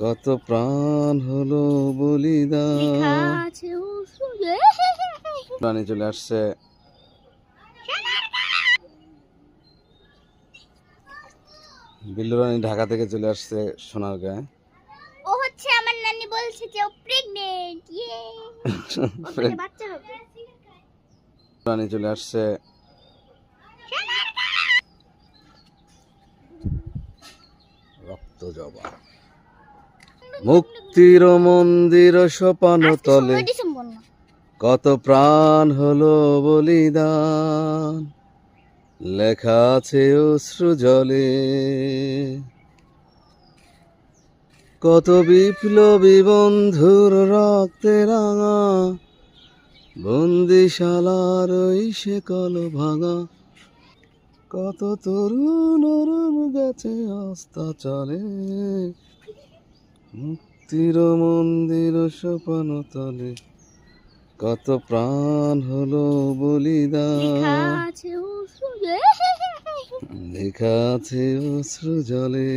কত প্রাণ হলো বলিদান। রানী চলে আসছে। বিল্লু রানী ঢাকা থেকে চলে আসছে সোনারগাঁয়ে। ও হচ্ছে আমার নানি বলছে যে ও প্রেগন্যান্ট। ইয়ে ওখানে বাচ্চা হবে। রানী চলে আসছে। রক্ত জবা মুক্তির মন্দির সোপান তলে কত প্রাণ হলো বলিদান। লেখা আছে অশ্রু জলে কত বিপ্লবী বন্ধুর রক্তে রাঙা বন্দিশালার ওই শেকল ভাঙা। কত তরুণ অরুণ গেছে অস্তাচলে মুক্তির মন্দির সোপান তলে কত প্রাণ হলো বলিদান। লেখা আছে অশ্রু জলে।